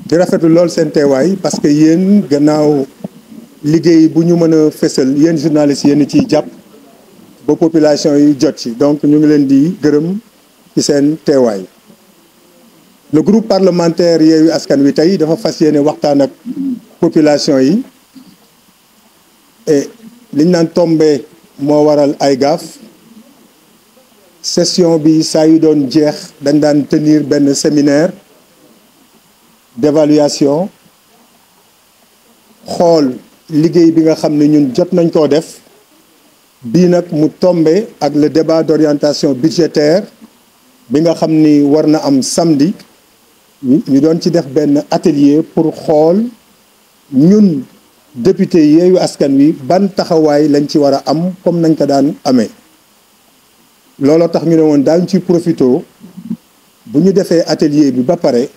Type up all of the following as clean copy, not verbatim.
di rafetlu lool seen teewaay parce que yéen gannaaw liggéey bu ñu mën a fësal yéen journalistes yéen ciy jàpp ba population yi jot ci donc ñu ngi leen di gërëm ci seen teewaay. Le groupe parlementaire Yewwi Askan Wi tey dafa fas yéene waxtaan ak population yi et liñ naan tombé moo waral ay gaaf session bi saa yu doon jeex dañ daan tenir benn séminaire d'évaluation xool liggéey bi nga xam ne ñun jot nañ koo def bii nag mu tombé ak le débat d'orientation budgétaire bi nga xam ni war na am samedi ñu doon ci def benn atelier pour xool ñun député Yewwi Askan Wi ban taxawaay lañ ci war a am comme nañ ko daan amee looloo tax ñu ne woon daañu ci profito bu ñu defee atelier bi ba pare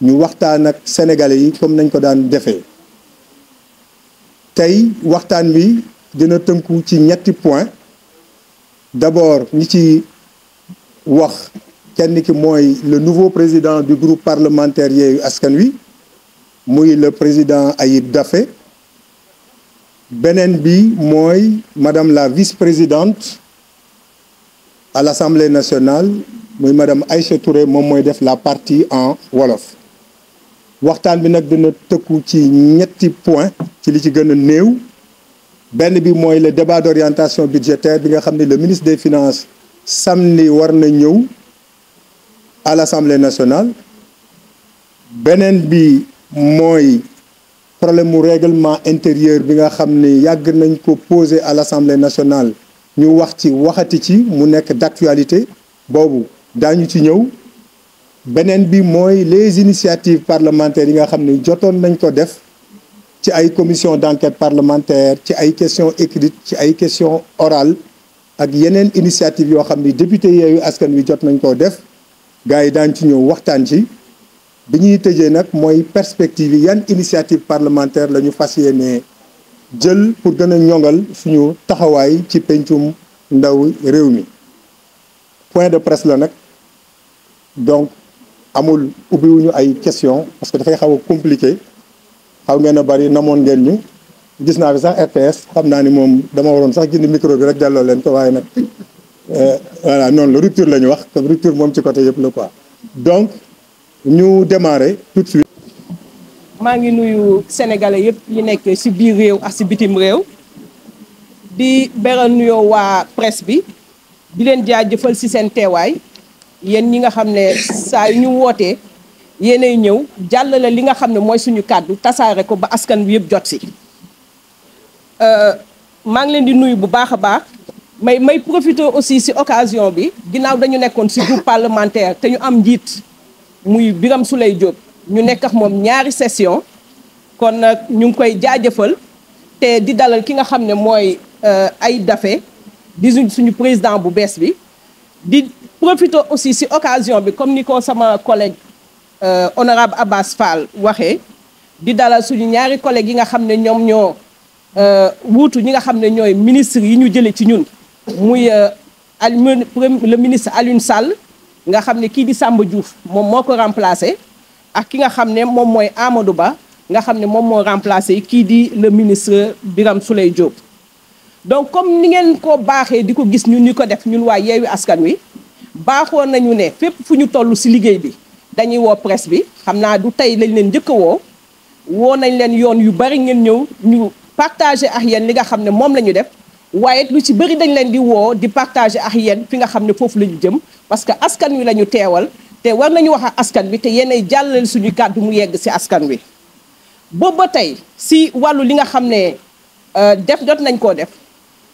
ñu waxtaan ak sénégalais yi comme nañ ko daan defee tey waxtaan wi dina tënku ci ñetti point d'abord ñi ci wax kenn ki mooy le nouveau président du groupe parlementaire Yewwi Askan Wi muy le président Ayib Daffé beneen bi mooy madame la vice-présidente à l'Assemblée nationale muy madame Aïcha Touré moom mooy def la partie en wolof waxtaan bi nag dina tëkku ci ñetti point ci li ci gën a néew benn bi mooy le débat d'orientation budgétaire bi nga xam ne le ministre des finances samedi war na ñëw à l'Assemblée nationale beneen bi mooy problème mu règlement intérieur bi nga xam ne yàgg nañ ko poser à l'Assemblée nationale ñu wax ci waxati ci mu nekk d'actualité boobu daañu ci ñëw beneen bi mooy les initiatives parlementaires yi nga xam ne jotoon nañ ko def ci ay commission d'enquête parlementaire ci ay questions écrites ci ay questions orales ak yeneen initiative yoo xam ne député Yewwi Askan Wi jot nañ koo def gars yi daañ ci ñëw waxtaan ci bi ñuy tëjee nag mooy perspective yi yan initiative parlementaire la ñu fas yéene jël pour gën a ñoŋal suñu taxawaay ci pencum ndaw réew mi point de presse la nag donc amul ubbiwuñu ay question parce que dafay xaw a compliqué xaw ngeen a bari namoon ngeen ñu gis naa fi sax RTS xam naa ni moom dama waroon sax jënd micro bi rek delloo leen ko waaye nag voilà noonu la rupture la ñu wax comme rupture moom ci côté yëpp la quoi donc ñu démarrer tout de suite. maa ngi nuyu sénégalais yëpp yi nekk ci biir réew ak ci bitim réew di beral nuyoo waa presse bi di leen jaajëfal ci seen teewaay yéen ñi nga xam ne saa yu ñu wootee yéenay ñëw jàllale li nga xam ne mooy suñu kàddu tasaare ko ba askan bi yëpp jot ci. maa ngi leen di nuyu bu baax a baax may profiter aussi ci occasion bi ginnaaw dañu nekkoon ci groupe parlementaire te ñu am njiit muy Birame Souleye Diop ñu nekk ak moom ñaari session kon nag ñu ngi koy jaajëfal te di dalal ki nga xam ne mooy Ayib Daffé di suñu président bu bees bi di profiter aussi ci occasion bi comme ni ko sama collègue honorable Abbas Fall waxee di dalal suñu ñaari collègues yi nga xam ne ñoom ñoo wuutu ñi nga xam ne ñooy ministre yi ñu jëlee ci ñun muy le ministre Alioune Sall nga xam ne kii di Samba Diouf moom moo ko remplacé ak ki nga xam ne moom mooy Amadou Ba nga xam ne moom moo remplacé kii di le ministre Birame Souleye Diop. donc comme ni ngeen ko baaxee di ko gis ñun ñu ko def ñun waa Yewwi Askan Wi baaxoon nañu ne fépp fu ñu toll ci liggéey bi dañuy woo presse bi xam naa du tey lañ leen njëkk a woo nañ leen yoon yu bari ngeen ñëw ñu partager ak yéen li nga xam ne moom la ñu def waaye lu ci bëri dañ leen di woo di partager ak yéen fi nga xam ne foofu la ñu jëm parce que askan wi la ñu teewal te war nañu wax ak askan wi te yéenay jàllale suñu kàddu mu yegg ci askan wi. boobu ba tey ci wàllu li nga xam ne jot nañ koo def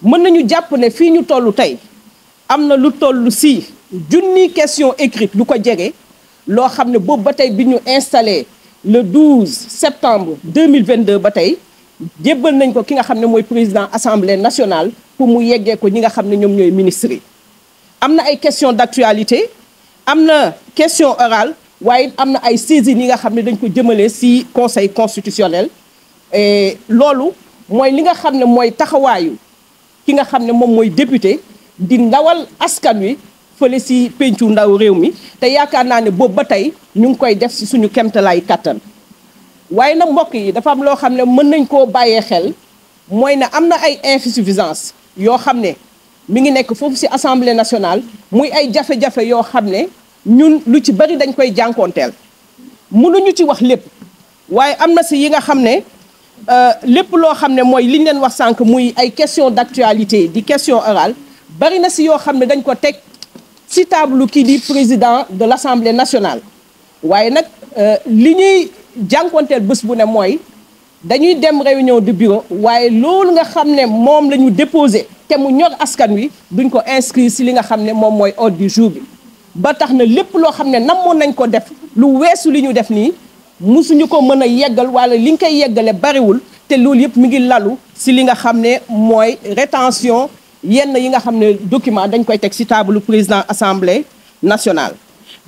mën nañu jàpp ne fii ñu toll tey am na lu toll ci junni question écrite lu ko jege loo xam ne boobu ba tey bi ñu installé le 12 septembre 2022 ba tey. jébbal nañ ko ki nga xam ne mooy président assemblée nationale pour mu yeggee ko ñi nga xam ne ñoom ñooy ministres yi am na ay questions d'actualité am na question orale waaye am na ay saisines yi nga xam ne dañ ko jëmale ci conseil constitutionnel et loolu mooy li nga xam ne mooy taxawaayu ki nga xam ne moom mooy député di ndawal askan wi fële si pencu ndaw réew mi te yaakaar naa ne boobu ba tey ñu ngi koy def si suñu kemtalaay kattan waaye nag mbokk yi dafa am loo xam ne mën nañ koo bàyyee xel mooy ne am na ay insuffisance yoo xam ne mi ngi nekk foofu si assemblée nationale muy ay jafe-jafe yoo xam ne ñun lu ci bari dañ koy jànkoonteel mënuñu ci wax lépp waaye am na si yi nga xam ne lépp loo xam ne mooy li ñu leen wax sànq muy ay question d'actualité di question orale bari na si yoo xam ne dañ ko teg si table kii di président de l'Assemblée nationale waaye nag li ñuy jànkoonteel bés bu ne mooy dañuy dem réunion de bureau waaye loolu nga xam ne moom la ñu déposé te mu ñor askan wi duñ ko inscrire si li nga xam ne moom mooy ordre du jour bi ba tax na lépp loo xam ne namoon nañ ko def lu weesu li ñu def nii musuñu ko mën a yeggal wala li nga koy yeggale bariwul te loolu yëpp mi ngi lalu si li nga xam ne mooy rétention yenn yi nga xam ne document dañ koy teg si table président assemblée nationale.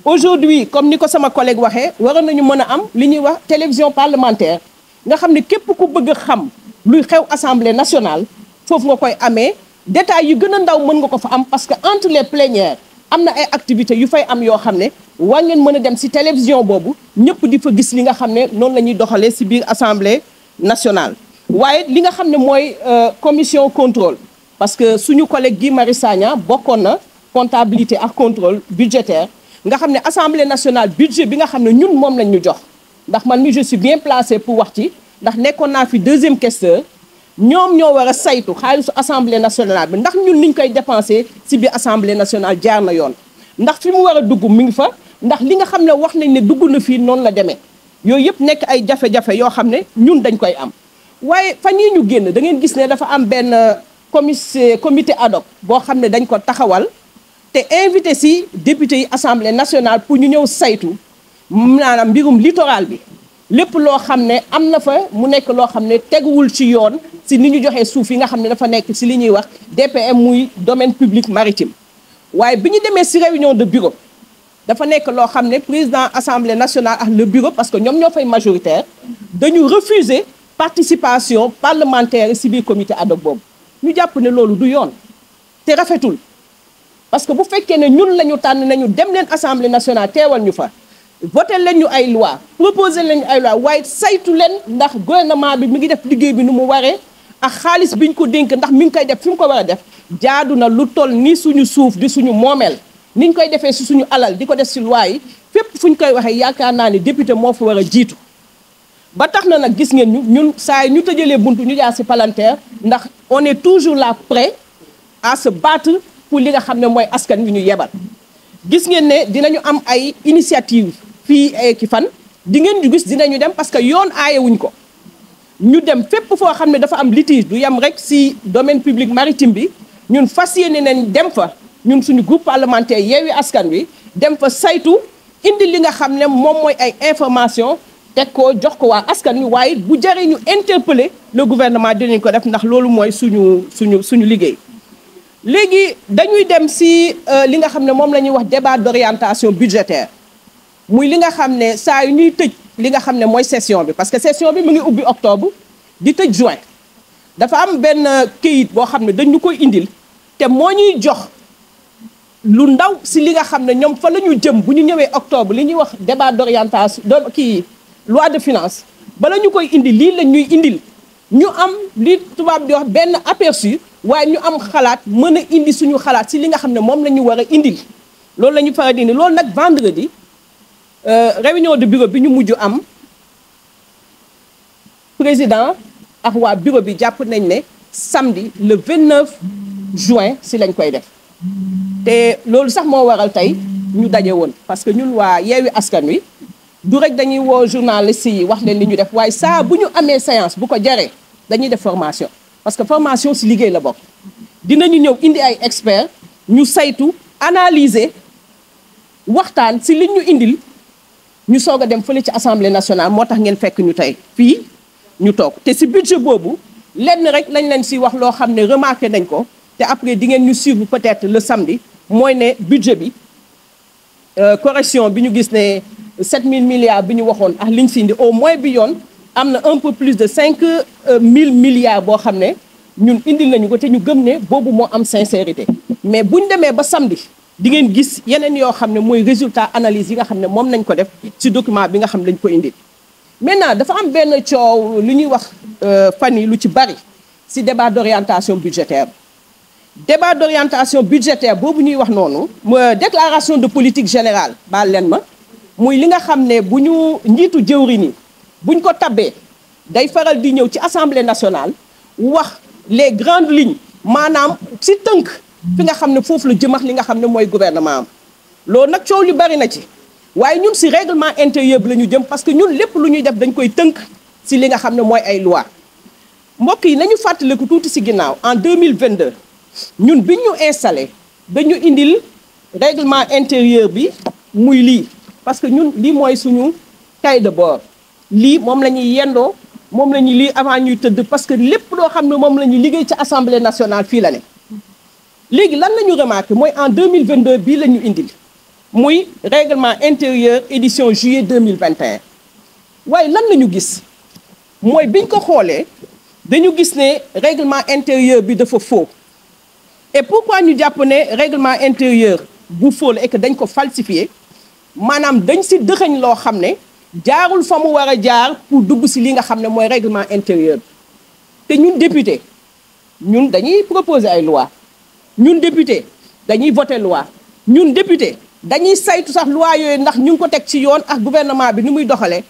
Aujourd'hui comme ni ko sama collègue waxee waroon nañu mën a am li ñuy wax télévision parlementaire nga xam ne képp ku bëgg a xam luy xew assemblée nationale foofu nga koy amee détails yu gën a ndaw mën nga ko fa am parce que entre les plénières am na ay activités yu fay am yoo xam ne war ngeen mën a dem si télévision boobu ñëpp di fa gis li nga xam ne noonu la ñuy doxalee si biir assemblée nationale. waaye li nga xam ne mooy commission contrôle parce que suñu collègue Guy Marius Sagna bokkoon na comptabilité ak contrôle budgétaire nga xam ne assemblée nationale budget bi nga xam ne ñun moom lañ ñu jox ndax man mi je suis bien placé pour wax ci ndax nekkoon naa fi deuxième questeur ñoom ñoo war a saytu xaalisu assemblée nationale bi ndax ñun niñ koy dépensé si biir assemblée nationale jaar na yoon ndax fi mu war a dugg mi ngi fa ndax li nga xam ne wax nañ ne dugg na fii noonu la demee yooyu yëpp nekk ay jafe-jafe yoo xam ne ñun dañ koy am waaye fan yii ñu génn da ngeen gis ne dafa am benn comité ad hoc boo xam ne dañ ko taxawal te invité si député yi assemblée nationale pour ñu ñëw saytu maanaam mbirum littoral bi lépp loo xam ne am na fa mu nekk loo xam ne teguwul ci yoon si ni ñu joxee suuf yi nga xam ne dafa nekk si li ñuy wax DPM muy domaine public maritime waaye bi ñu demee si réunion de bureau dafa nekk loo xam ne président assemblée nationale ak le bureau parce que ñoom ñoo fay majoritaire dañu refuser participation parlementaire si biir comité ad hoc boobu ñu jàpp ne loolu du yoon te rafetul parce que bu fekkee ne ñun la ñu tànn nañu dem leen assemblée nationale teewal ñu fa voté leen ñu ay loi proposé leen ñu ay loi waaye saytu leen ndax gouvernement bi mi ngi def liggéey bi nu mu waree ak xaalis bi ñu ko dénk ndax mi ngi koy def fi mu ko war a def jaadu na lu toll ni suñu suuf di suñu moomeel ni ñu koy defee si suñu alal di ko def si loi yi fépp fu ñu koy waxee yaakaar naa ne député moo fa war a jiitu ba tax na nag gis ngeen ñun saa yi ñu tëjalee buntu ñu jaar si palanteer ndax on est toujours là prêt à se battre pour li nga xam ne mooy askan wi ñu yebal gis ngeen ne dinañu am ay initiative fii ki fan di ngeen ñu gis dinañu dem parce que yoon aayewuñ ko ñu dem fépp foo xam ne dafa am litige du yem rek si domaine public maritime bi ñun fas yéene nañ dem fa ñun suñu groupe parlementaire Yewwi Askan Wi dem fa saytu indi li nga xam ne moom mooy ay information teg ko jox ko waa askan wi waaye bu jaree ñu interpeller le gouvernement dinañ ko def ndax loolu mooy suñu liggéey léegi dañuy dem si li nga xam ne moom la ñuy wax débat d'orientation budgétaire muy li nga xam ne saa yu ñuy tëj li nga xam ne mooy session bi parce que session bi mu ngi ubbi octobre di tëj juin dafa am benn këyit boo xam ne dañu koy indil te moo ñuy jox lu ndaw si li nga xam ne ñoom fa la ñu jëm bu ñu ñëwee octobre li ñuy wax débat d'orientation kii loi de finance bala ñu koy indi lii lañ ñuy indil ñu am li tubaab di wax benn aperçu waaye ñu am xalaat mën a indi suñu xalaat si li nga xam ne moom la ñu war a indil loolu la ñu faral di indi loolu nag vendredi réunion de bureau bi ñu mujj am président ak waa bureau bi jàpp nañ ne samedi le 29 juin si lañ koy def te loolu sax moo waral tey ñu daje woon parce que ñun waa Yewwi Askan Wi du rek dañuy woo journaliste yi wax leen li ñu def waaye saa bu ñu amee séance bu ko jaree dañuy def formation parce que formation si liggéey la bokk dinañu ñëw indi ay experts ñu saytu analyser waxtaan si li ñu indil ñu soog a dem fële ci assemblée nationale moo tax ngeen fekk ñu tey fii ñu toog te si budget boobu lenn rek lañ leen si wax loo xam ne remarqué nañ ko te après di ngeen ñu suivre peut-être le samedi mooy ne budget bi correction bi ñu gis ne 7000 milliards bi ñu waxoon ak li ñu si indi au moins bi yoon am na un peu plus de 5000 milliards boo xam ne ñun indil nañu ko te ñu gëm ne boobu moo am sincérité mais buñ demee ba samedi di ngeen gis yeneen yoo xam ne mooy résultat analyse yi nga xam ne moom nañ ko def ci document bi nga xam ne dañ ko indi. maintenant dafa am benn coow lu ñuy wax fan yi lu ci bari ci débat d'orientation budgétaire débat d'orientation budgétaire boobu ñuy wax noonu déclaration de politique générale baal leen ma muy li nga xam ne bu ñu njiitu jëwri ni buñ ko tabbee day faral di ñëw ci assemblée nationale wax les grandes lignes maanaam ci tënk fi nga xam ne foofu la jëmax li nga xam ne mooy gouvernement am loolu nag coow li bari na ci waaye ñun ci règlement intérieur bi la ñu jëm parce que ñun lépp lu ñuy def dañ koy tënk ci li nga xam ne mooy ay loi mbokk yi nañu fàttaliku tuuti ci ginnaaw en 2022 ñun biñ ñu installé dañu indil règlement intérieur bi muy lii parce que ñun lii mooy suñu cahier de bord lii moom la ñuy yendoo moom la ñuy lii avant ñuy tëdd parce que lépp loo xam ne moom la ñuy liggéey ci assemblée nationale fii la ne léegi lan la ñu remarqué mooy en 2022 bii la ñu indil muy règlement intérieur édition juillet 2021 waaye lan la ñu gis mooy biñ ko xoolee dañu gis ne règlement intérieur bi dafa faux et pourquoi ñu jàpp ne règlement intérieur bu faux la et que dañ ko falsifié maanaam dañ ci dëxëñ loo xam ne jaarul fa mu war a jaar pour dugg ci li nga xam ne mooy règlement intérieur te ñun député ñun dañuy proposer ay loi ñun député dañuy voter loi ñun député dañuy saytu sax loi yooyu ndax ñu ngi ko teg ci yoon ak gouvernement bi ni muy doxalee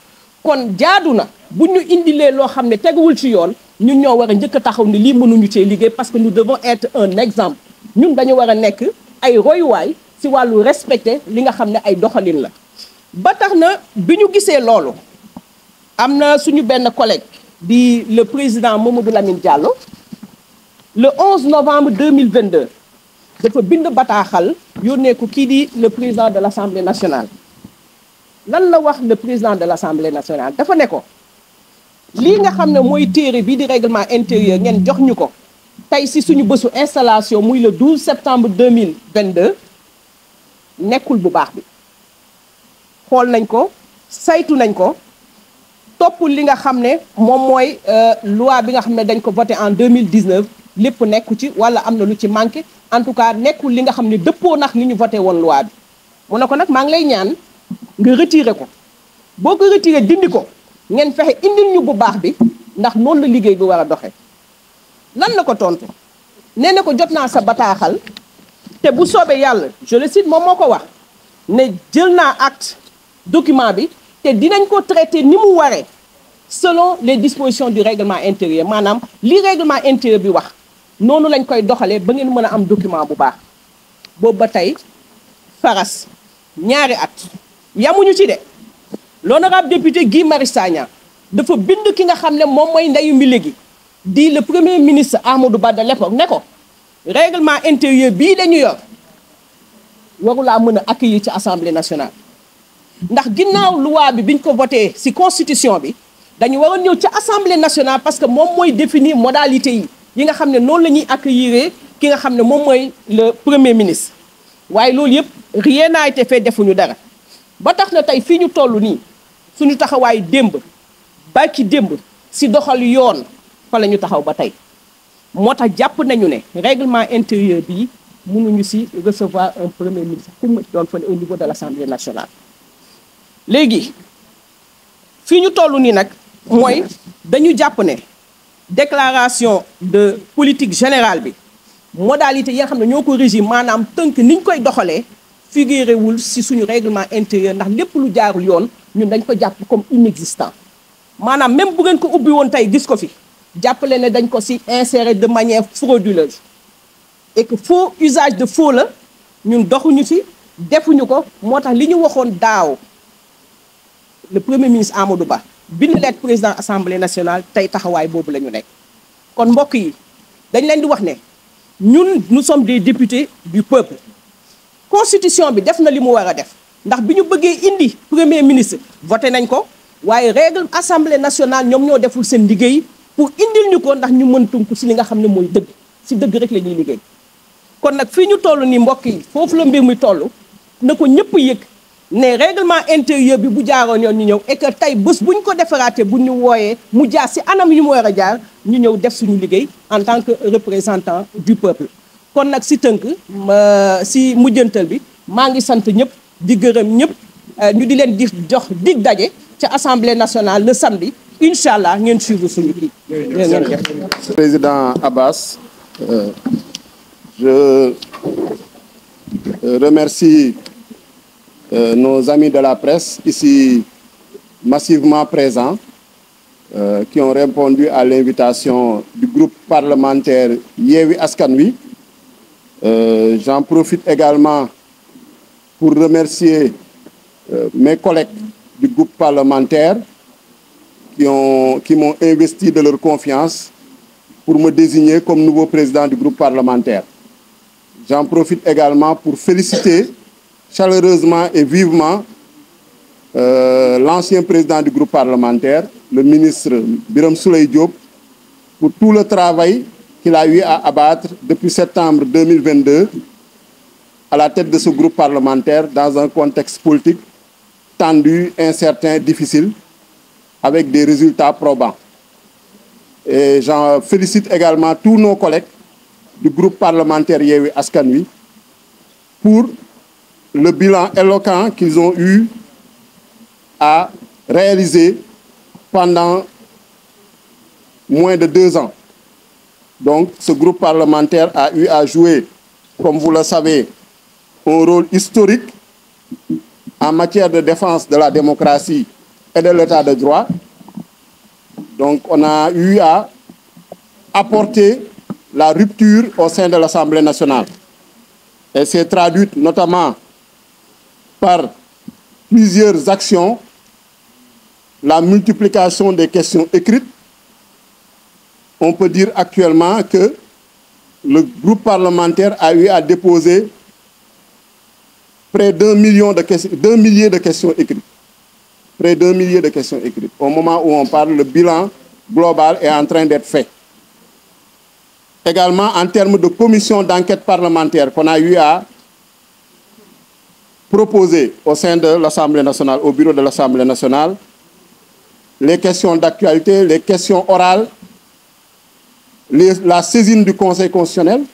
kon jaadu na bu ñu indilee loo xam ne teguwul ci yoon ñun ñoo war a njëkk a taxaw ne lii mënuñu cee liggéey parce que nous devons être un exemple ñun dañu war a nekk ay royuwaay ci wàllu respecter li nga xam ne ay doxalin la. ba tax na bi ñu gisee loolu am na suñu benn collègue di le président Mamadou Lamine Diallo le 11 novembre 2022 dafa bind bataaxal yónnee ko kii di le président de l'Assemblée nationale lan la wax le président de l'Assemblée nationale dafa ne ko lii nga xam ne mooy téere bii di règlement intérieur ngeen jox ñu ko tey ci suñu bésu installation muy le 12 septembre 2022 nekkul bu baax bi xool nañ ko saytu nañ ko toppul li nga xam ne moom mooy loi bi nga xam ne dañ ko voté en 2019 lépp nekku ci walla am na lu ci manqué en tout cas nekkul li nga xam ne dëppoo nax ni ñu voté woon loi bi mu ne ko nag maa ngi lay ñaan nga retiré ko boo ko retiré dindi ko ngeen fexe indil ñu bu baax bi ndax noonu la liggéey bi war a doxe lan la ko tontu nee na ko jot naa sa bataaxal te bu soobee yàlla je le cite moom moo ko wax ne jël naa acte document bi te dinañ ko traité ni mu waree selon les dispositions du règlement intérieur maanaam li règlement intérieur bi wax noonu lañ koy doxalee ba ngeen mën a am document bu baax boobu ba tey faras ñaari at yamuñu ci de l'honorable député Guy Marius Sagna dafa bind ki nga xam ne moom mooy ndeyu mi léegi di le premier ministre Amadou Ba de l'époque ne ko règlement intérieur bii dañu yor warulaa mën a accueillir ci assemblée nationale ndax ginnaaw loi bi biñ ko voté ci constitution bi dañu waroon ñëw ci assemblée nationale parce que moom mooy définir modalité yi nga xam ne noonu la ñuy accueillir ki nga xam ne moom mooy le premier ministre waaye loolu yëpp rien n'a été fait defuñu dara ba tax na tey fii ñu toll nii suñu taxawaay démb ba ci démb ci doxal yoon fa la ñu taxaw ba tey moo tax jàpp nañu ne règlement intérieur bii mënuñu ci recevoir un premier ministre pour mu doon fa au niveau de l'Assemblée nationale. léegi fii ñu toll nii nag mooy dañu jàpp ne déclaration de politique générale bi modalité yi nga xam ne ñoo ko régime maanaam tënk niñ koy doxalee figuré wul ci suñu règlement intérieur ndax lépp lu jaarul yoon ñun dañ ko jàpp comme inexistant maanaam même bu ngeen ko ubbi woon tey gis ko fi jàppale ne dañ ko ci insérer de manière frauduleuse et que faux usage de faux la ñun doxuñu ci defuñu ko moo tax li ñu waxoon daaw le premier ministre Amadou Ba bind lettre président assemblée nationale tey taxawaay boobu la ñu nekk kon mbokk yi dañ leen di wax ne ñun nous sommes des députés du peuple constitution bi def na li mu war a def ndax bi ñu bëggee indi premier ministre voté nañ ko waaye règle assemblée nationale ñoom ñoo deful seen liggéey pour indil ñu ko ndax ñu mën tënku ci li nga xam ne mooy dëgg ci dëgg rek la ñuy liggéey kon nag fii ñu toll nii mbokk yi foofu la mbir mi toll na ko ñëpp yëg ne règlement intérieur bi bu jaaroon yoon ñu ñëw et que tey bés bu ñu ko defaraatee bu ñu wooyee mu jaar ci anam yi mu war a jaar ñu ñëw def suñu liggéey en tant que représentant du peuple kon nag si tënk si mujjantal bi maa ngi sant ñëpp di gërëm ñëpp ñu di leen di jox dig daje ca Assemblée nationale le samedi incha allah ngeen suivre suñu kii. Président Abbas, je remercie nos amis de la presse ici massivement présents qui ont répondu à l'invitation du groupe parlementaire Yewwi Askan Wi. J'en profite également pour remercier mes collègues du groupe parlementaire qui m'ont investi de leur confiance pour me désigner comme nouveau président du groupe parlementaire. J'en profite également pour féliciter chaleureusement et vivement l'ancien président du groupe parlementaire, le ministre Birame Souleye Diop, pour tout le travail qu'il a eu à abattre depuis septembre 2022 à la tête de ce groupe parlementaire dans un contexte politique tendu, incertain, difficile, avec des résultats probants. Et j'en félicite également tous nos collègues du groupe parlementaire Yewwi Askan Wi pour le bilan éloquent qu'ils ont eu à réaliser pendant moins de 2 ans. Donc, ce groupe parlementaire a eu à jouer, comme vous le savez, un rôle historique en matière de défense de la démocratie et de l'état de droit. Donc, on a eu à apporter la rupture au sein de l'Assemblée nationale. Et c'est traduit notamment par plusieurs actions, la multiplication des questions écrites. On peut dire actuellement que le groupe parlementaire a eu à déposer près d'1 millier de questions écrites. Près d'1 millier de questions écrites. Au moment où on parle, le bilan global est en train d'être fait. Également, en termes de commission d'enquête parlementaire qu'on a eu à proposer au sein de l'Assemblée nationale, au bureau de l'Assemblée nationale, les questions d'actualité, les questions orales, la saisine du Conseil constitutionnel. Il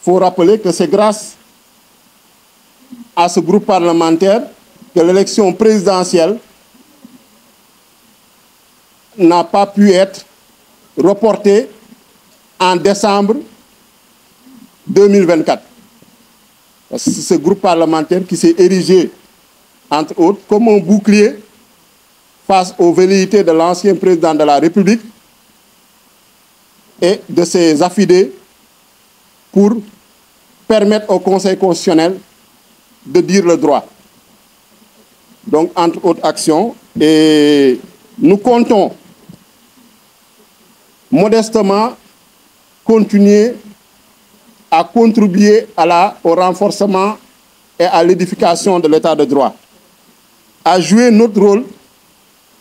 faut rappeler que c'est grâce à ce groupe parlementaire que l'élection présidentielle n'a pas pu être reportée en décembre 2024. C'est ce groupe parlementaire qui s'est érigé, entre autres, comme un bouclier face aux velléités de l'ancien président de la République et de ses affidés pour permettre au Conseil constitutionnel de dire le droit. Donc, entre autres actions, et nous comptons modestement continuer à contribuer au renforcement et à l'édification de l'état de droit, à jouer notre rôle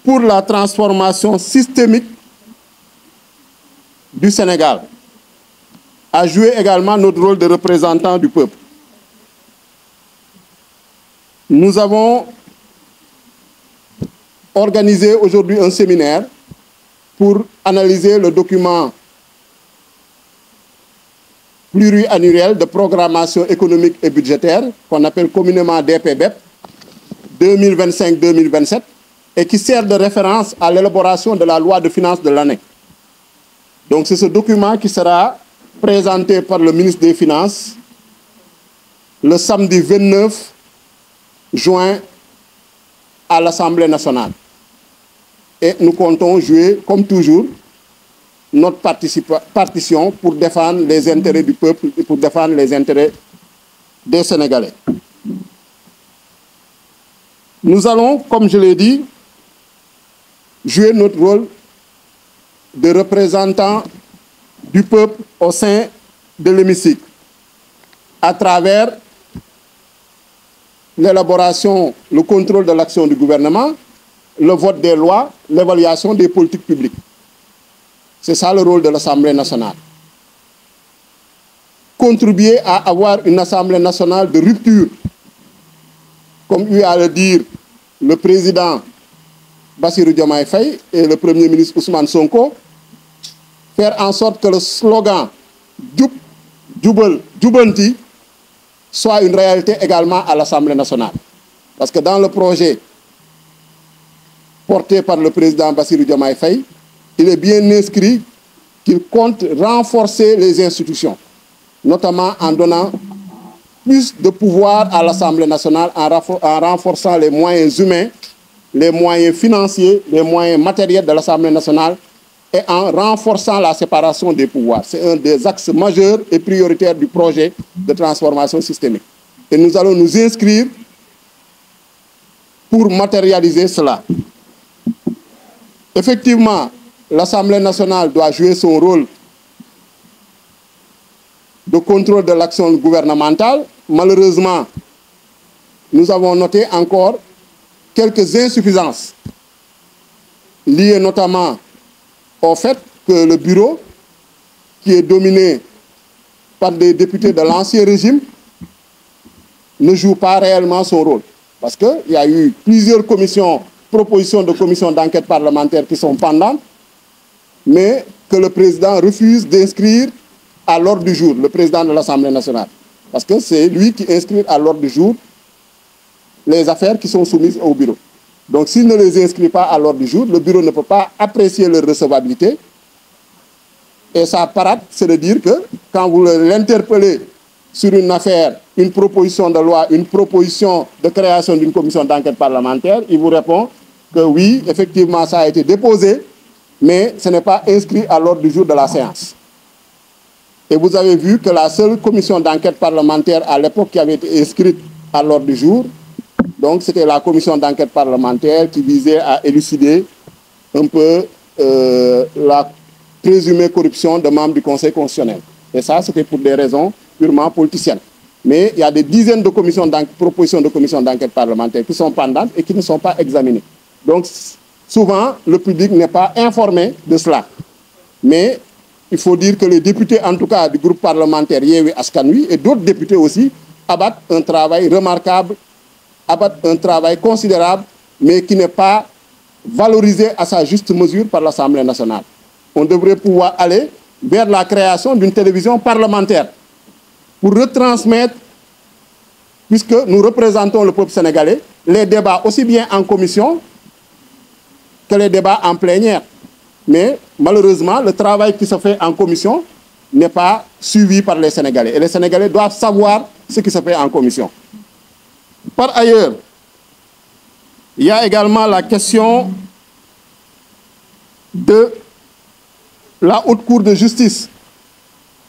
pour la transformation systémique du Sénégal, à jouer également notre rôle de représentant du peuple. Nous avons organisé aujourd'hui un séminaire pour analyser le document pluriannuel de programmation économique et budgétaire, qu'on appelle communément DPBEP, 2025-2027, et qui sert de référence à l'élaboration de la loi de finances de l'année. Donc c'est ce document qui sera présenté par le ministre des Finances le samedi 29 juin à l'Assemblée nationale. Et nous comptons jouer, comme toujours, notre partition pour défendre les intérêts du peuple et pour défendre les intérêts des Sénégalais. Nous allons, comme je l'ai dit, jouer notre rôle de représentant du peuple au sein de l'hémicycle, à travers l'élaboration, le contrôle de l'action du gouvernement, le vote des lois, l'évaluation des politiques publiques. C'est ça le rôle de l'Assemblée nationale. Contribuer à avoir une Assemblée nationale de rupture, comme eut à le dire le président Bassirou Diomaye Faye et le Premier ministre Ousmane Sonko, faire en sorte que le slogan « Diouf Djubanti soit une réalité également à l'Assemblée nationale. Parce que dans le projet porté par le président Bassirou Diomaye Faye, il est bien inscrit qu'il compte renforcer les institutions, notamment en donnant plus de pouvoir à l'Assemblée nationale, en renforçant les moyens humains, les moyens financiers, les moyens matériels de l'Assemblée nationale et en renforçant la séparation des pouvoirs. C'est un des axes majeurs et prioritaires du projet de transformation systémique. Et nous allons nous inscrire pour matérialiser cela. Effectivement, l'Assemblée nationale doit jouer son rôle de contrôle de l'action gouvernementale. Malheureusement, nous avons noté encore quelques insuffisances liées notamment au fait que le bureau, qui est dominé par des députés de l'ancien régime, ne joue pas réellement son rôle. Parce qu'il y a eu plusieurs propositions de commissions d'enquête parlementaire qui sont pendantes, mais que le président refuse d'inscrire à l'ordre du jour, le président de l'Assemblée nationale. Parce que c'est lui qui inscrit à l'ordre du jour les affaires qui sont soumises au bureau. Donc s'il ne les inscrit pas à l'ordre du jour, le bureau ne peut pas apprécier leur recevabilité. Et sa parade, c'est de dire que quand vous l'interpellez sur une affaire, une proposition de loi, une proposition de création d'une commission d'enquête parlementaire, il vous répond que oui, effectivement, ça a été déposé, mais ce n'est pas inscrit à l'ordre du jour de la séance. Et vous avez vu que la seule commission d'enquête parlementaire à l'époque qui avait été inscrite à l'ordre du jour, donc c'était la commission d'enquête parlementaire qui visait à élucider un peu la présumée corruption de membres du Conseil constitutionnel. Et ça, c'était pour des raisons purement politiciennes. Mais il y a des dizaines de propositions de commissions d'enquête parlementaire qui sont pendantes et qui ne sont pas examinées. Donc, souvent, le public n'est pas informé de cela. Mais il faut dire que les députés, en tout cas du groupe parlementaire Yewwi Askan Wi et d'autres députés aussi, abattent un travail remarquable, abattent un travail considérable, mais qui n'est pas valorisé à sa juste mesure par l'Assemblée nationale. On devrait pouvoir aller vers la création d'une télévision parlementaire pour retransmettre, puisque nous représentons le peuple sénégalais, les débats aussi bien en commission que les débats en plénière. Mais malheureusement, le travail qui se fait en commission n'est pas suivi par les Sénégalais. Et les Sénégalais doivent savoir ce qui se fait en commission. Par ailleurs, il y a également la question de la Haute Cour de justice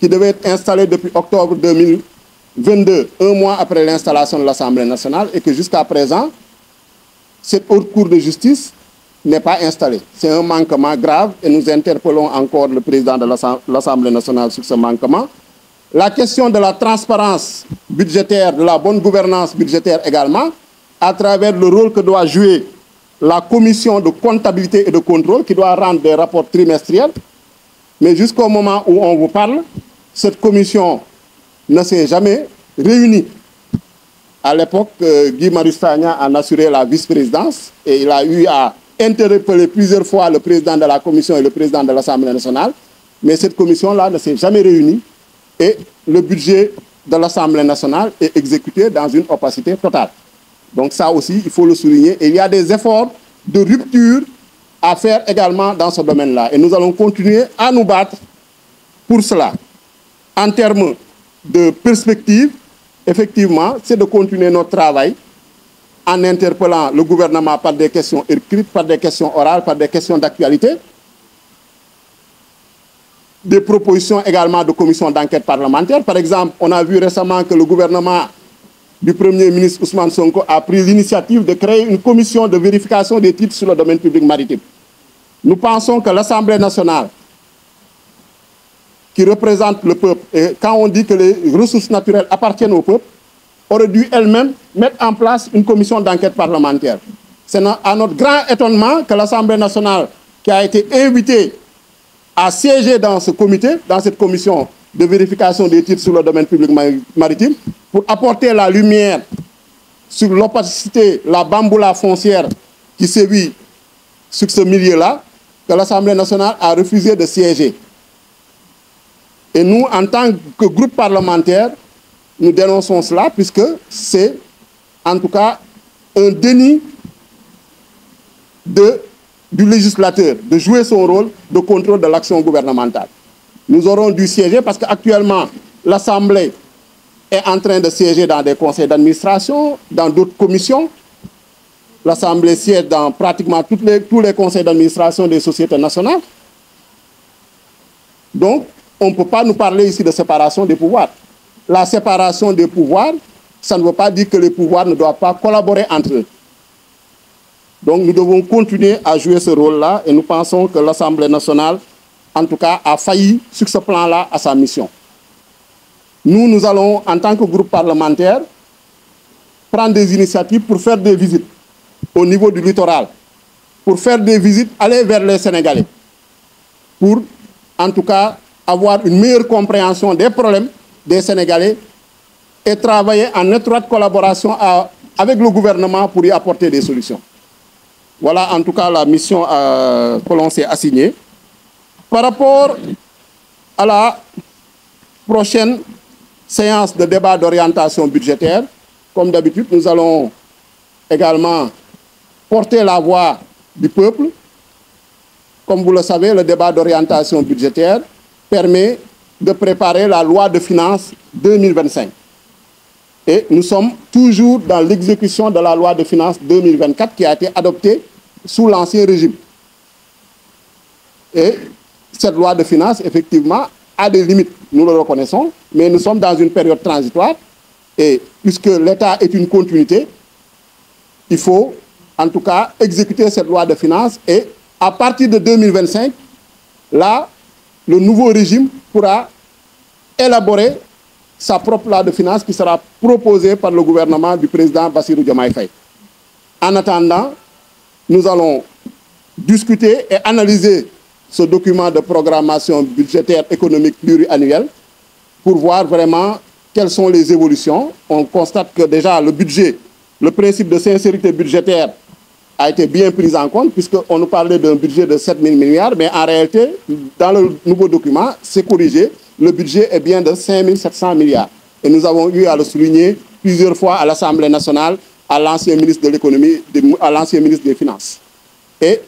qui devait être installée depuis octobre 2022, un mois après l'installation de l'Assemblée nationale, et que jusqu'à présent, cette Haute Cour de justice n'est pas installée. C'est un manquement grave et nous interpellons encore le président de l'Assemblée nationale sur ce manquement. La question de la transparence budgétaire, de la bonne gouvernance budgétaire également, à travers le rôle que doit jouer la commission de comptabilité et de contrôle qui doit rendre des rapports trimestriels. Mais jusqu'au moment où on vous parle, cette commission ne s'est jamais réunie. À l'époque, Guy Marius Sagna en assurait la vice-présidence et il a eu à interpeller plusieurs fois le président de la commission et le président de l'Assemblée nationale. Mais cette commission-là ne s'est jamais réunie et le budget de l'Assemblée nationale est exécuté dans une opacité totale. Donc ça aussi, il faut le souligner. Et il y a des efforts de rupture à faire également dans ce domaine-là. Et nous allons continuer à nous battre pour cela. En termes de perspective, effectivement, c'est de continuer notre travail en interpellant le gouvernement par des questions écrites, par des questions orales, par des questions d'actualité. Des propositions également de commissions d'enquête parlementaire. Par exemple, on a vu récemment que le gouvernement du Premier ministre Ousmane Sonko a pris l'initiative de créer une commission de vérification des titres sur le domaine public maritime. Nous pensons que l'Assemblée nationale, qui représente le peuple, et quand on dit que les ressources naturelles appartiennent au peuple, aurait dû elle-même mettre en place une commission d'enquête parlementaire. C'est à notre grand étonnement que l'Assemblée nationale, qui a été invitée à siéger dans ce comité, dans cette commission de vérification des titres sur le domaine public maritime, pour apporter la lumière sur l'opacité, la bamboula foncière qui sévit sur ce milieu-là, que l'Assemblée nationale a refusé de siéger. Et nous, en tant que groupe parlementaire, nous dénonçons cela puisque c'est en tout cas un déni du législateur de jouer son rôle de contrôle de l'action gouvernementale. Nous aurons dû siéger parce qu'actuellement, l'Assemblée est en train de siéger dans des conseils d'administration, dans d'autres commissions. L'Assemblée siège dans pratiquement tous les conseils d'administration des sociétés nationales. Donc, on ne peut pas nous parler ici de séparation des pouvoirs. La séparation des pouvoirs, ça ne veut pas dire que les pouvoirs ne doivent pas collaborer entre eux. Donc, nous devons continuer à jouer ce rôle-là et nous pensons que l'Assemblée nationale, en tout cas, a failli sur ce plan-là à sa mission. Nous allons, en tant que groupe parlementaire, prendre des initiatives pour faire des visites au niveau du littoral, pour faire des visites, aller vers les Sénégalais, pour, en tout cas, avoir une meilleure compréhension des problèmes des Sénégalais et travailler en étroite collaboration avec le gouvernement pour y apporter des solutions. Voilà en tout cas la mission que l'on s'est assignée. Par rapport à la prochaine séance de débat d'orientation budgétaire, comme d'habitude, nous allons également porter la voix du peuple. Comme vous le savez, le débat d'orientation budgétaire permet de préparer la loi de finances 2025. Et nous sommes toujours dans l'exécution de la loi de finances 2024 qui a été adoptée sous l'ancien régime. Et cette loi de finances, effectivement, a des limites, nous le reconnaissons, mais nous sommes dans une période transitoire et puisque l'État est une continuité, il faut en tout cas exécuter cette loi de finances et à partir de 2025, là, le nouveau régime pourra élaborer sa propre loi de finances qui sera proposée par le gouvernement du président Bassirou Diomaye Faye. En attendant, nous allons discuter et analyser ce document de programmation budgétaire économique pluriannuelle pour voir vraiment quelles sont les évolutions. On constate que déjà le budget, le principe de sincérité budgétaire a été bien pris en compte puisqu'on nous parlait d'un budget de 7 000 milliards, mais en réalité, dans le nouveau document, c'est corrigé. Le budget est bien de 5 700 milliards. Et nous avons eu à le souligner plusieurs fois à l'Assemblée nationale, à l'ancien ministre de l'économie, à l'ancien ministre des Finances. Et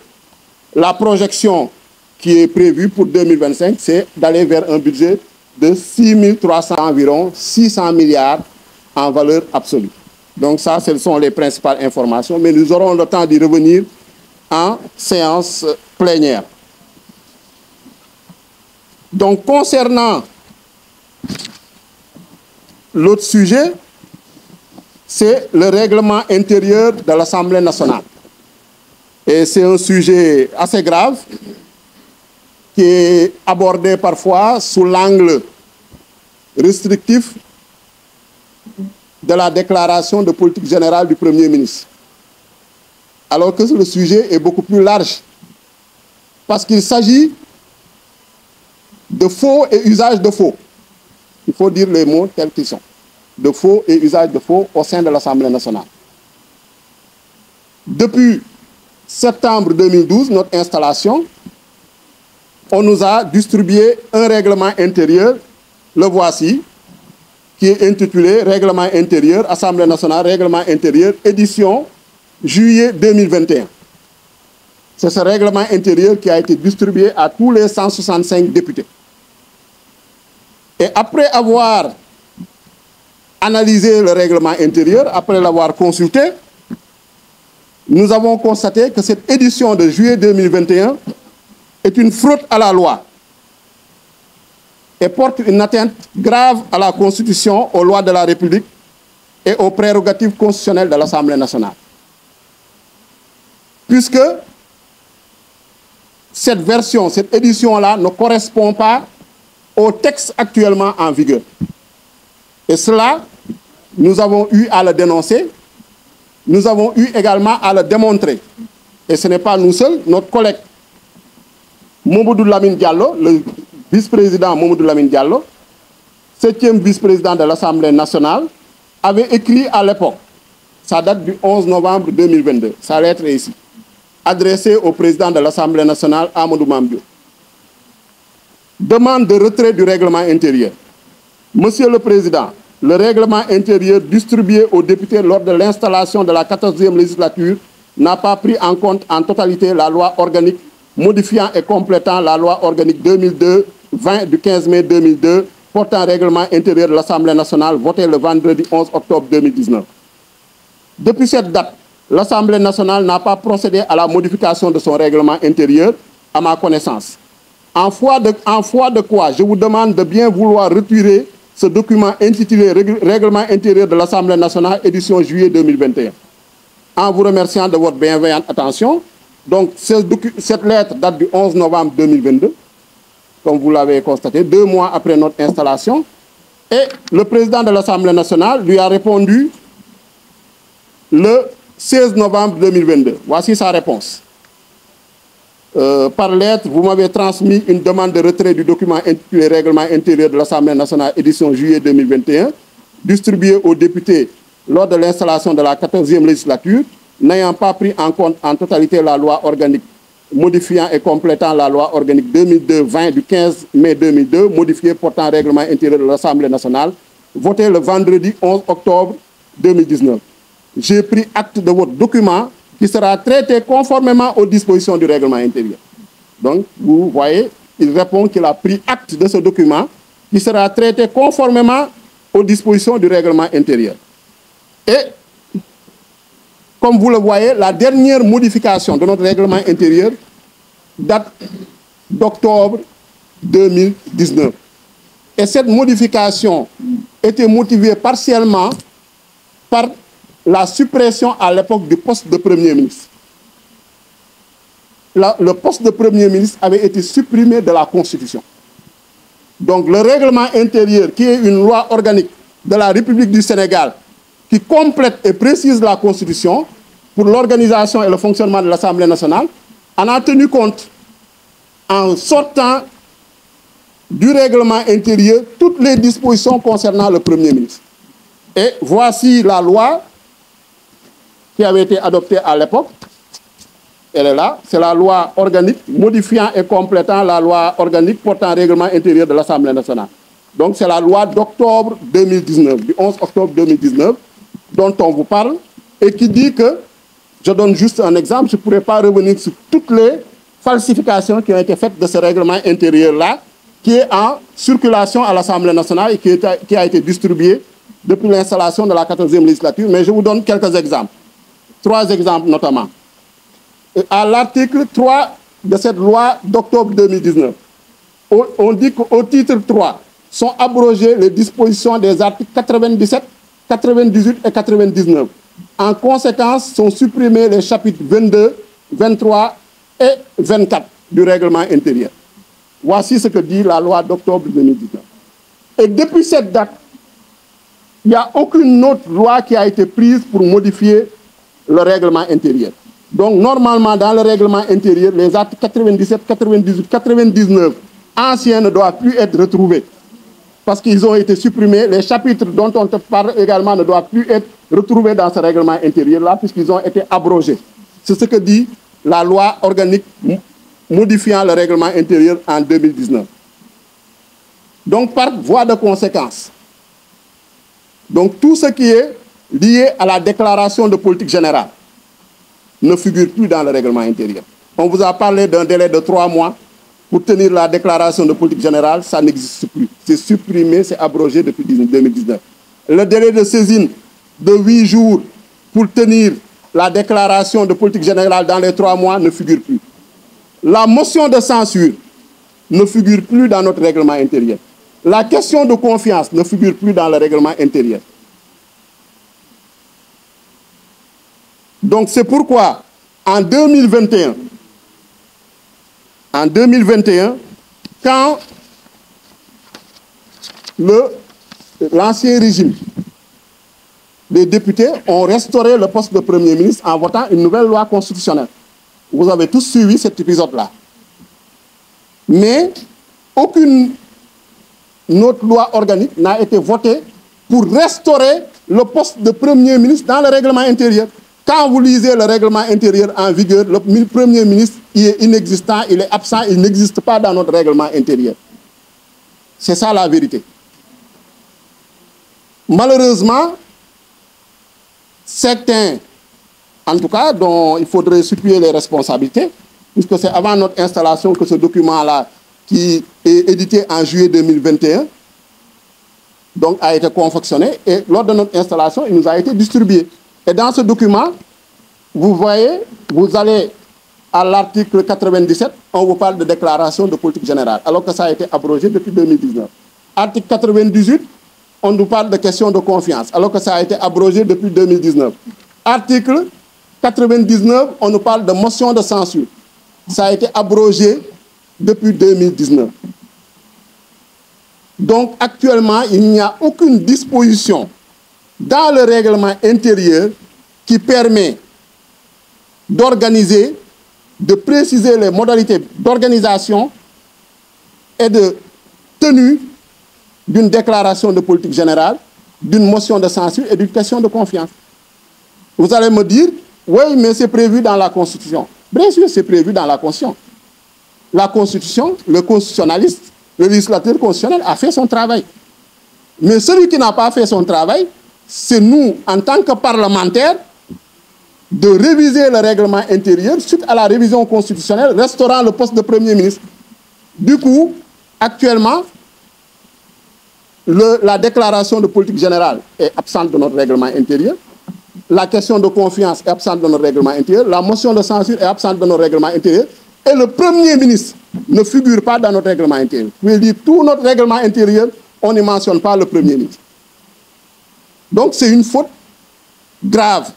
la projection qui est prévue pour 2025, c'est d'aller vers un budget de 6 300, environ 600 milliards en valeur absolue. Donc ça, ce sont les principales informations, mais nous aurons le temps d'y revenir en séance plénière. Donc concernant l'autre sujet, c'est le règlement intérieur de l'Assemblée nationale. Et c'est un sujet assez grave qui est abordé parfois sous l'angle restrictif de la déclaration de politique générale du Premier ministre. Alors que le sujet est beaucoup plus large. Parce qu'il s'agit de faux et usage de faux. Il faut dire les mots tels qu'ils sont. De faux et usage de faux au sein de l'Assemblée nationale. Depuis septembre 2012, notre installation, on nous a distribué un règlement intérieur, le voici, qui est intitulé Règlement intérieur, Assemblée nationale, Règlement intérieur, édition juillet 2021. C'est ce règlement intérieur qui a été distribué à tous les 165 députés. Et après avoir analysé le règlement intérieur, après l'avoir consulté, nous avons constaté que cette édition de juillet 2021 est une fraude à la loi et porte une atteinte grave à la Constitution, aux lois de la République et aux prérogatives constitutionnelles de l'Assemblée nationale. Puisque cette version, cette édition-là ne correspond pas au texte actuellement en vigueur. Et cela, nous avons eu à le dénoncer, nous avons eu également à le démontrer. Et ce n'est pas nous seuls, notre collègue Mamadou Lamine Diallo, le vice-président Mamadou Lamine Diallo, 7e vice-président de l'Assemblée nationale, avait écrit à l'époque, ça date du 11 novembre 2022, sa lettre est ici, adressée au président de l'Assemblée nationale, Amadou Mambio. demande de retrait du règlement intérieur. Monsieur le Président, le règlement intérieur distribué aux députés lors de l'installation de la 14e législature n'a pas pris en compte en totalité la loi organique modifiant et complétant la loi organique 2002-20 du 15 mai 2002 portant règlement intérieur de l'Assemblée nationale voté le vendredi 11 octobre 2019. Depuis cette date, l'Assemblée nationale n'a pas procédé à la modification de son règlement intérieur, à ma connaissance. En foi de quoi, je vous demande de bien vouloir retirer ce document intitulé Règlement intérieur de l'Assemblée nationale, édition juillet 2021. En vous remerciant de votre bienveillante attention, donc cette lettre date du 11 novembre 2022, comme vous l'avez constaté, 2 mois après notre installation, et le président de l'Assemblée nationale lui a répondu le 16 novembre 2022. Voici sa réponse. Par lettre, vous m'avez transmis une demande de retrait du document intitulé Règlement intérieur de l'Assemblée nationale, édition juillet 2021, distribué aux députés lors de l'installation de la 14e législature, n'ayant pas pris en compte en totalité la loi organique modifiant et complétant la loi organique 2002-20 du 15 mai 2002, modifiée portant règlement intérieur de l'Assemblée nationale, votée le vendredi 11 octobre 2019. J'ai pris acte de votre document qui sera traité conformément aux dispositions du règlement intérieur. Donc, vous voyez, il répond qu'il a pris acte de ce document qui sera traité conformément aux dispositions du règlement intérieur. Et, comme vous le voyez, la dernière modification de notre règlement intérieur date d'octobre 2019. Et cette modification était motivée partiellement par la suppression à l'époque du poste de Premier ministre. Le poste de Premier ministre avait été supprimé de la Constitution. Donc le règlement intérieur, qui est une loi organique de la République du Sénégal, qui complète et précise la Constitution pour l'organisation et le fonctionnement de l'Assemblée nationale, en a tenu compte en sortant du règlement intérieur toutes les dispositions concernant le Premier ministre. Et voici la loi qui avait été adoptée à l'époque. Elle est là. C'est la loi organique modifiant et complétant la loi organique portant règlement intérieur de l'Assemblée nationale. Donc c'est la loi d'octobre 2019, du 11 octobre 2019, dont on vous parle, et qui dit que, je donne juste un exemple, je ne pourrais pas revenir sur toutes les falsifications qui ont été faites de ce règlement intérieur-là, qui est en circulation à l'Assemblée nationale et qui a été distribué depuis l'installation de la 14e législature. Mais je vous donne quelques exemples. 3 exemples notamment. À l'article 3 de cette loi d'octobre 2019, on dit qu'au titre 3 sont abrogées les dispositions des articles 97, 98 et 99. En conséquence, sont supprimés les chapitres 22, 23 et 24 du règlement intérieur. Voici ce que dit la loi d'octobre 2019. Et depuis cette date, il n'y a aucune autre loi qui a été prise pour modifier le règlement intérieur. Donc, normalement, dans le règlement intérieur, les articles 97, 98, 99 anciens ne doivent plus être retrouvés parce qu'ils ont été supprimés. Les chapitres dont on te parle également ne doivent plus être retrouvés dans ce règlement intérieur-là puisqu'ils ont été abrogés. C'est ce que dit la loi organique modifiant le règlement intérieur en 2019. Donc, par voie de conséquence, donc tout ce qui est lié à la déclaration de politique générale ne figure plus dans le règlement intérieur. On vous a parlé d'un délai de 3 mois pour tenir la déclaration de politique générale, ça n'existe plus. C'est supprimé, c'est abrogé depuis 2019. Le délai de saisine de 8 jours pour tenir la déclaration de politique générale dans les 3 mois ne figure plus. La motion de censure ne figure plus dans notre règlement intérieur. La question de confiance ne figure plus dans le règlement intérieur. Donc c'est pourquoi en 2021, quand l'ancien régime, les députés ont restauré le poste de Premier ministre en votant une nouvelle loi constitutionnelle. Vous avez tous suivi cet épisode-là. Mais aucune autre loi organique n'a été votée pour restaurer le poste de Premier ministre dans le règlement intérieur. Quand vous lisez le règlement intérieur en vigueur, le Premier ministre il est inexistant, il est absent, il n'existe pas dans notre règlement intérieur. C'est ça la vérité. Malheureusement, certains, en tout cas, dont il faudrait situer les responsabilités, puisque c'est avant notre installation que ce document-là, qui est édité en juillet 2021, donc a été confectionné, et lors de notre installation, il nous a été distribué. Et dans ce document, vous voyez, vous allez à l'article 97, on vous parle de déclaration de politique générale, alors que ça a été abrogé depuis 2019. Article 98, on nous parle de questions de confiance, alors que ça a été abrogé depuis 2019. Article 99, on nous parle de motion de censure. Ça a été abrogé depuis 2019. Donc, actuellement, il n'y a aucune disposition dans le règlement intérieur qui permet d'organiser, de préciser les modalités d'organisation et de tenue d'une déclaration de politique générale, d'une motion de censure et d'une question de confiance. Vous allez me dire, oui, mais c'est prévu dans la Constitution. Bien sûr, c'est prévu dans la Constitution. La Constitution, le constitutionnaliste, le législateur constitutionnel a fait son travail. Mais celui qui n'a pas fait son travail, c'est nous, en tant que parlementaires, de réviser le règlement intérieur suite à la révision constitutionnelle restaurant le poste de Premier ministre. Du coup, actuellement, la déclaration de politique générale est absente de notre règlement intérieur. La question de confiance est absente de notre règlement intérieur. La motion de censure est absente de notre règlement intérieur. Et le Premier ministre ne figure pas dans notre règlement intérieur. Vous pouvez dire tout notre règlement intérieur, on ne mentionne pas le Premier ministre. Donc c'est une faute grave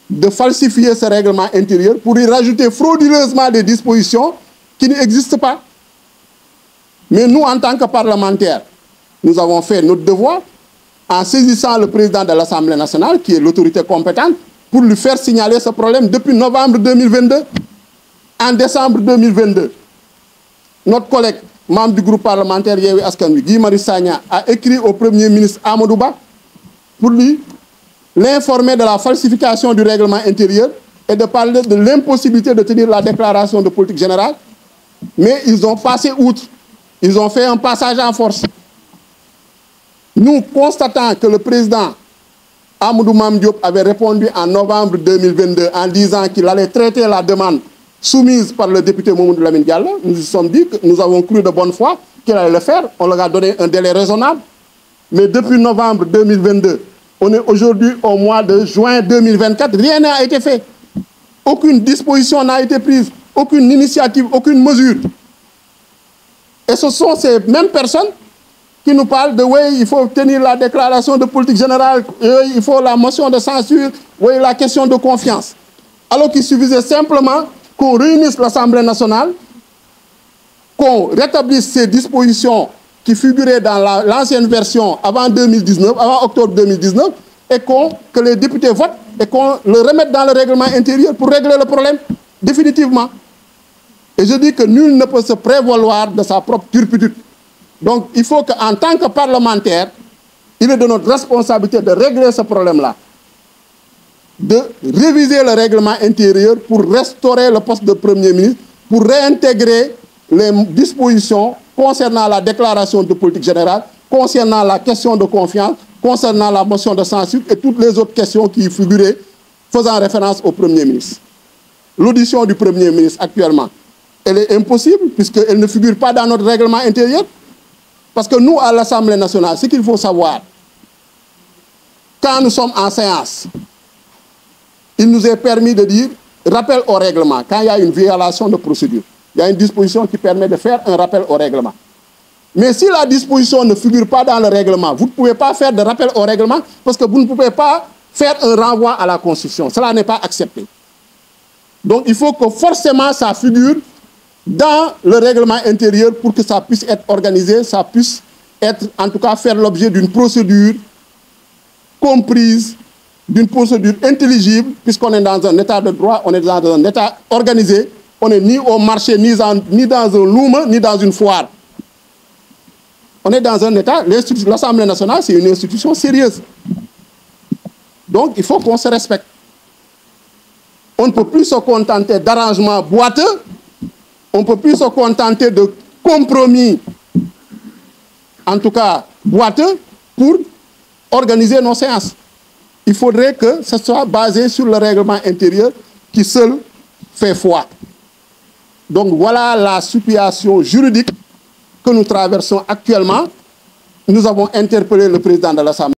de falsifier ce règlement intérieur pour y rajouter frauduleusement des dispositions qui n'existent pas. Mais nous, en tant que parlementaires, nous avons fait notre devoir en saisissant le président de l'Assemblée nationale, qui est l'autorité compétente, pour lui faire signaler ce problème depuis novembre 2022. En décembre 2022, notre collègue, membre du groupe parlementaire Yewwi Askan Wi, Guy Marius Sagna, a écrit au Premier ministre Amadou Ba pour lui l'informer de la falsification du règlement intérieur et de parler de l'impossibilité de tenir la déclaration de politique générale. Mais ils ont passé outre. Ils ont fait un passage en force. Nous constatons que le président Amadou Mame Diop avait répondu en novembre 2022 en disant qu'il allait traiter la demande soumise par le député Mamadou Lamine Diallo. Nous nous sommes dit que nous avons cru de bonne foi qu'il allait le faire. On leur a donné un délai raisonnable. Mais depuis novembre 2022, on est aujourd'hui au mois de juin 2024. Rien n'a été fait. Aucune disposition n'a été prise. Aucune initiative, aucune mesure. Et ce sont ces mêmes personnes qui nous parlent de oui, il faut tenir la déclaration de politique générale, oui, il faut la motion de censure, oui, la question de confiance. Alors qu'il suffisait simplement qu'on réunisse l'Assemblée nationale, qu'on rétablisse ces dispositions qui figuraient dans l'ancienne version avant 2019, avant octobre 2019, et que les députés votent et qu'on le remette dans le règlement intérieur pour régler le problème définitivement. Et je dis que nul ne peut se prévaloir de sa propre turpitude. Donc il faut qu'en tant que parlementaire, il est de notre responsabilité de régler ce problème-là, de réviser le règlement intérieur pour restaurer le poste de Premier ministre, pour réintégrer les dispositions concernant la déclaration de politique générale, concernant la question de confiance, concernant la motion de censure et toutes les autres questions qui y figuraient faisant référence au Premier ministre. L'audition du Premier ministre actuellement, elle est impossible puisqu'elle ne figure pas dans notre règlement intérieur. Parce que nous, à l'Assemblée nationale, ce qu'il faut savoir, quand nous sommes en séance, il nous est permis de dire rappel au règlement. Quand il y a une violation de procédure, il y a une disposition qui permet de faire un rappel au règlement. Mais si la disposition ne figure pas dans le règlement, vous ne pouvez pas faire de rappel au règlement parce que vous ne pouvez pas faire un renvoi à la Constitution. Cela n'est pas accepté. Donc il faut que forcément ça figure dans le règlement intérieur pour que ça puisse être organisé, ça puisse être, en tout cas, faire l'objet d'une procédure comprise, d'une procédure intelligible, puisqu'on est dans un état de droit, on est dans un état organisé, on n'est ni au marché, ni dans un loom, ni dans une foire. On est dans un état, l'Assemblée nationale, c'est une institution sérieuse. Donc, il faut qu'on se respecte. On ne peut plus se contenter d'arrangements boiteux, on ne peut plus se contenter de compromis en tout cas boiteux, pour organiser nos séances. Il faudrait que ce soit basé sur le règlement intérieur qui seul fait foi. Donc voilà la situation juridique que nous traversons actuellement. Nous avons interpellé le président de l'Assemblée.